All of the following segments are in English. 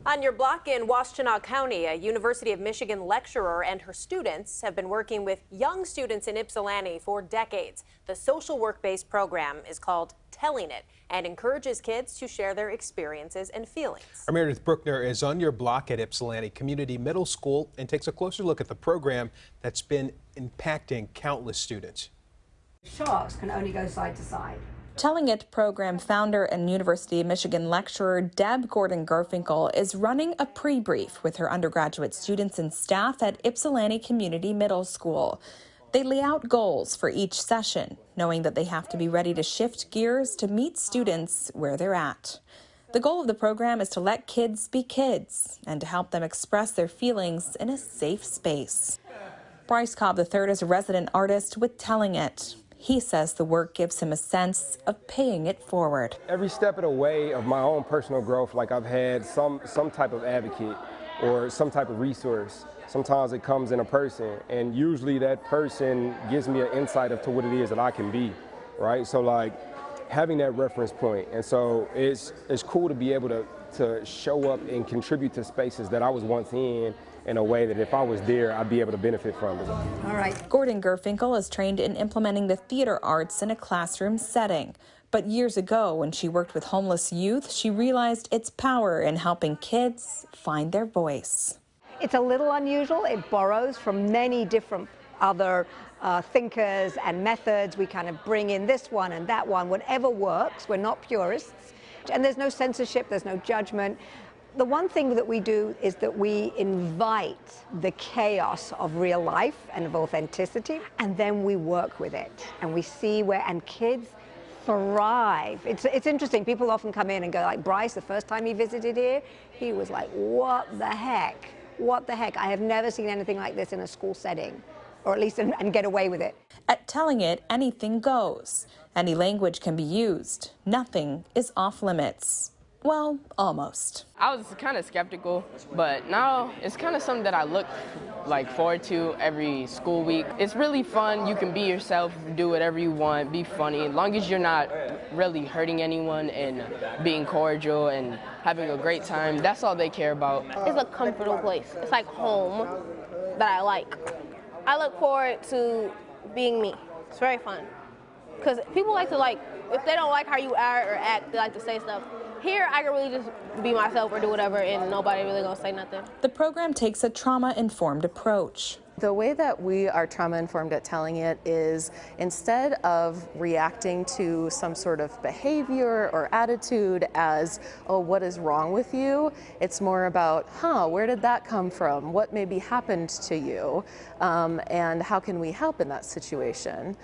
On your block in Washtenaw County, a University of Michigan lecturer and her students have been working with young students in Ypsilanti for decades. The social work-based program is called Telling It and encourages kids to share their experiences and feelings. Our Meredith Bruckner is on your block at Ypsilanti Community Middle School and takes a closer look at the program that's been impacting countless students. Sharks can only go side to side. Telling It program founder and University of Michigan lecturer Deb Gordon-Gurfinkel is running a pre-brief with her undergraduate students and staff at Ypsilanti Community Middle School. They lay out goals for each session, knowing that they have to be ready to shift gears to meet students where they're at. The goal of the program is to let kids be kids and to help them express their feelings in a safe space. Bryce Cobb III is a resident artist with Telling It. He says the work gives him a sense of paying it forward. Every step of the way of my own personal growth, like I've had some type of advocate or some type of resource. Sometimes it comes in a person, and usually that person gives me an insight into what it is that I can be, right? So like having that reference point. And so it's cool to be able to show up and contribute to spaces that I was once in a way that if I was there, I'd be able to benefit from it. All right. Gordon-Gurfinkel is trained in implementing the theater arts in a classroom setting. But years ago, when she worked with homeless youth, she realized its power in helping kids find their voice. It's a little unusual. It borrows from many different other thinkers and methods. We kind of bring in this one and that one, whatever works. We're not purists. And there's no censorship, there's no judgment. The one thing that we do is that we invite the chaos of real life and of authenticity, and then we work with it. And we see where, and kids thrive. It's interesting. People often come in and go like, Bryce, the first time he visited here, he was like, what the heck? What the heck? I have never seen anything like this in a school setting, or at least and get away with it. At Telling It, anything goes. Any language can be used. Nothing is off limits. Well, almost. I was kind of skeptical, but now it's kind of something that I look forward to every school week. It's really fun. You can be yourself, do whatever you want, be funny, as long as you're not really hurting anyone and being cordial and having a great time. That's all they care about. It's a comfortable place. It's like home that I like. I look forward to being me. It's very fun. Because people like to if they don't like how you are or act, they like to say stuff. Here, I can really just be myself or do whatever, and nobody really gonna say nothing. The program takes a trauma-informed approach. The way that we are trauma-informed at Telling It is instead of reacting to some sort of behavior or attitude as, oh, what is wrong with you? It's more about, where did that come from? What maybe happened to you? And how can we help in that situation?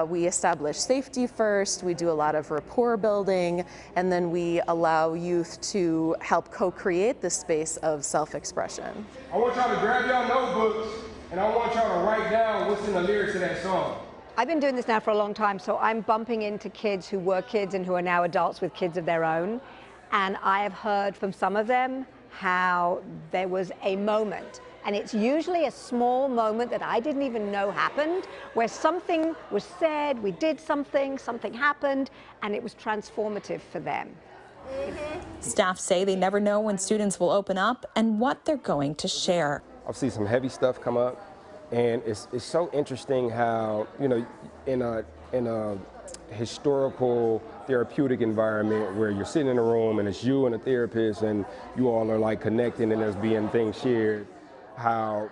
We establish safety first, we do a lot of rapport building, and then we allow youth to help co-create the space of self-expression. I want y'all to grab y'all notebooks, and I want y'all to write down what's in the lyrics of that song. I've been doing this now for a long time, so I'm bumping into kids who were kids and who are now adults with kids of their own. And I have heard from some of them how there was a moment, and it's usually a small moment that I didn't even know happened, where something was said, we did something, something happened, and it was transformative for them. Staff say they never know when students will open up and what they're going to share. I've seen some heavy stuff come up, and it's so interesting how, in a historical therapeutic environment where you're sitting in a room and it's you and a therapist and you all are connecting and there's being things shared, how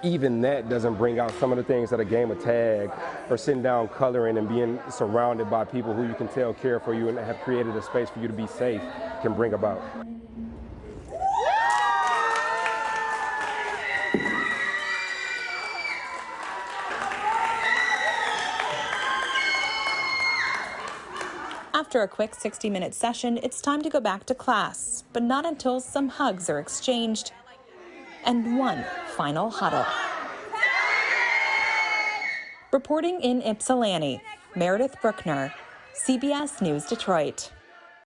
even that doesn't bring out some of the things that a game of tag or sitting down coloring and being surrounded by people who you can tell care for you and have created a space for you to be safe can bring about. After a quick 60-minute session, it's time to go back to class, but not until some hugs are exchanged and one final huddle. Reporting in Ypsilanti, Meredith Bruckner, CBS News Detroit.